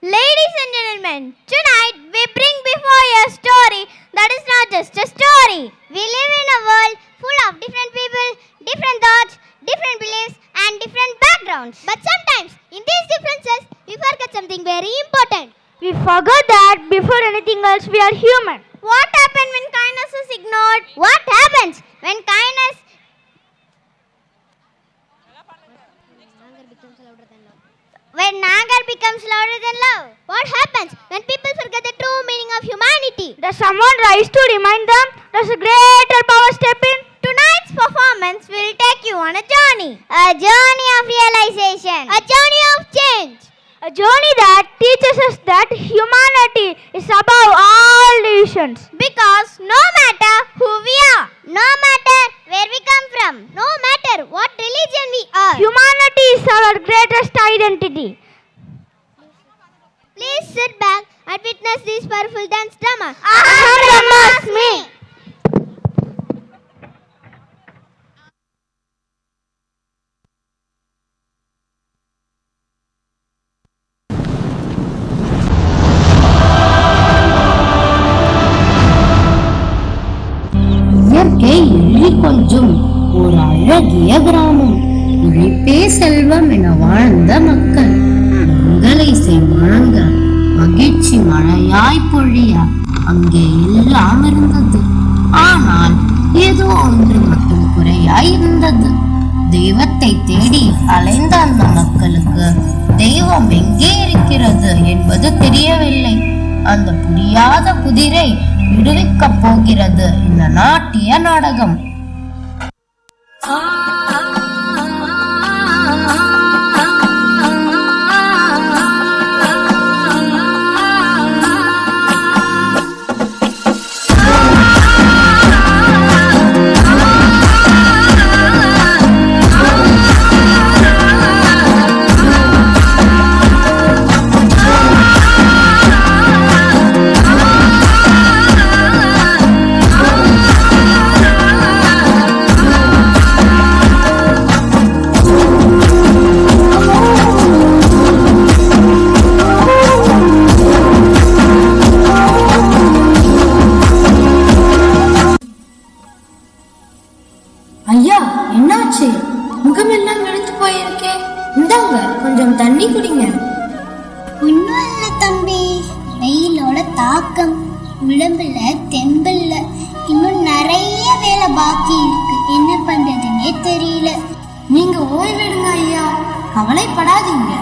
Ladies and gentlemen, tonight we bring before you a story that is not just a story. We live in a world full of different people, different thoughts, different beliefs and different backgrounds. But sometimes in these differences, we forget something very important. We forgot that before anything else we are human. What happens when kindness is ignored? What happens when kindness anger becomes louder than love? What happens when people forget the true meaning of humanity? Does someone rise to remind them? Does a greater power step in? Tonight's performance will take you on a journey of realization, a journey of change, A journey that teaches us that humanity is above all divisions. Because no matter who we are, no matter where we come from, no matter what religion we are, Humanity is our greatest identity. please sit back and witness this powerful dance drama. Aham Brahmasmi. இயற்கை எள்ளி கொஞ்சம் ஒரு அழகிய கிராமம். உழைப்பே செல்வம் என வாழ்ந்த மக்கள் மங்களை முழங்க மகிழ்ச்சி மழையாய் பொழிய அங்கே எல்லாம் இருந்தது. ஆனால் ஏதோ ஒன்று மட்டும் குறையாய் இருந்தது. தெய்வத்தை தேடி அலைந்த அந்த மக்களுக்கு தெய்வம் எங்கே இருக்கிறது என்பது தெரியவில்லை. அந்த புரியாத புதிரை விடுவிக்கப் போகிறது இந்த நாட்டிய நாடகம். ஐயா, என்னாச்சு? முகமெல்லாம் வெளுத்து போயிருக்கே. இந்தாங்க, கொஞ்சம் தண்ணி குடிங்க. ஒன்றும் இல்லை தம்பி, வெயிலோட தாக்கம் உடம்புல தெம்பில்ல. இன்னும் நிறைய வேலை பாக்கி இருக்கு, என்ன பண்றதுன்னே தெரியல. நீங்க ஓய்வெடுங்க ஐயா, கவலைப்படாதீங்க.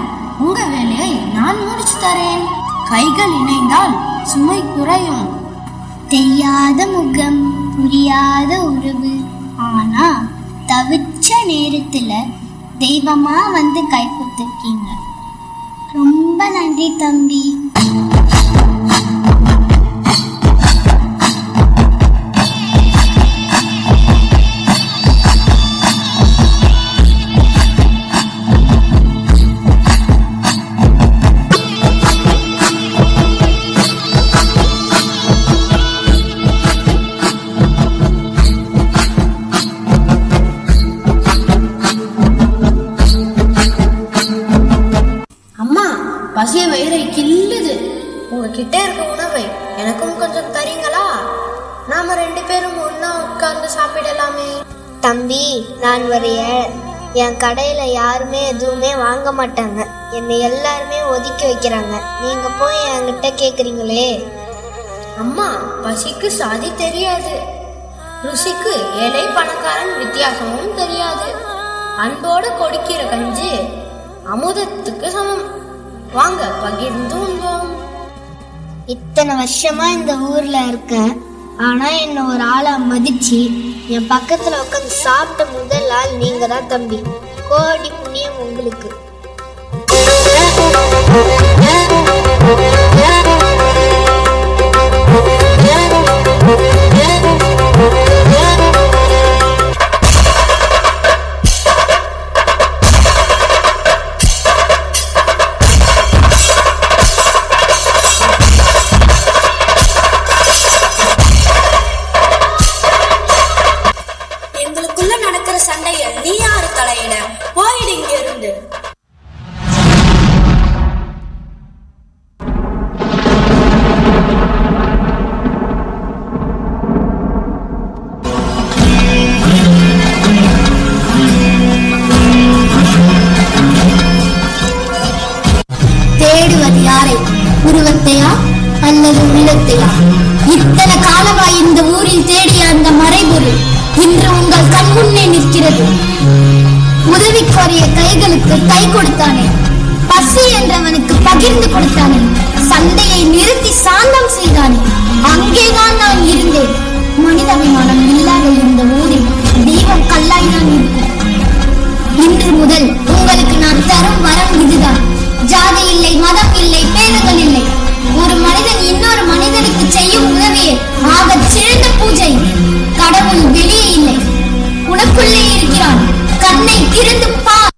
உங்க வேலையை நான் முடிச்சு தரேன். கைகள் இணைந்தால் சுமை குறையும். தெரியாத முகம், புரியாத உறவு, ஆனா தவிச்ச நேரத்துல தெய்வமா வந்து கை கொடுத்துருக்கீங்க. ரொம்ப நன்றி தம்பி. பசிய வயிறை கில்லுது. உங்ககிட்ட இருக்க உணவை எனக்கும் கொஞ்சம் தரீங்களா? நாம 2 பேரும் ஒன்னா உட்கார்ந்து சாப்பிடலாமே. தம்பி, நான் ஒரு ஏழை. என் கடையில யாருமே எதுவுமே வாங்க மாட்டாங்க. என்னை எல்லாருமே ஒதுக்கி வைக்கிறாங்க. நீங்க போய் என்கிட்ட கேக்குறீங்களே. அம்மா, பசிக்கு சாதி தெரியாது, ருசிக்கு ஏழை பணக்காரன் வித்தியாசமும் தெரியாது. அன்போட கொடுக்கிற கஞ்சி அமுதத்துக்கு சமம். வாங்க, பகிர்ந்து உண்போம். இத்தனை வருஷமா இந்த ஊர்ல இருக்கேன், ஆனா என்ன ஒரு ஆளா மதிச்சு என் பக்கத்துல உட்காந்து சாப்பிட்ட முதல் ஆள் நீங்க தான் தம்பி. கோடி புண்ணியம் உங்களுக்கு. எங்களுக்குள்ள நடக்கிற சண்டைய நீ யாரு தலையிட? போயிடு இங்க இருந்து. உருவத்தையா அல்லது உள்ளத்தையா? இத்தனை காலமா இந்த ஊரில் தேடிய அந்த மறைபொருள் இன்று உங்கள் கண் முன்னே நிற்கிறது. உதவி கோரிய கைகளுக்கு கை கொடுத்தானே, பசி என்றவனுக்கு பகிர்ந்து கொடுத்தானே, சண்டையை நிறுத்தி சாந்தம் செய்தானே, அங்கேதான் நான் இருந்தேன். மனிதாபிமானம் இல்லாத இந்த ஊரில் தெய்வம் கல்லாய்தான் இருக்கும். இன்று முதல் உங்களுக்கு நான் தரும் வரம் இதுதான். ஜாதி இல்லை, மதம் இல்லை, பேதங்கள் இல்லை. ஒரு மனிதன் இன்னொரு மனிதனுக்கு செய்யும் உதவியே ஆகச் சிறந்த பூஜை. கடவுள் வெளியே இல்லை, உனக்குள்ளே இருக்கிறான். கண்ணை திறந்து பார்.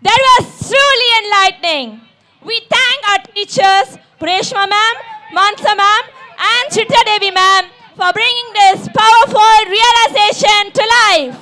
That was truly enlightening. We thank our teachers, Pureshma ma'am, Mansa ma'am, and Chitta Devi ma'am for bringing this powerful realization to life.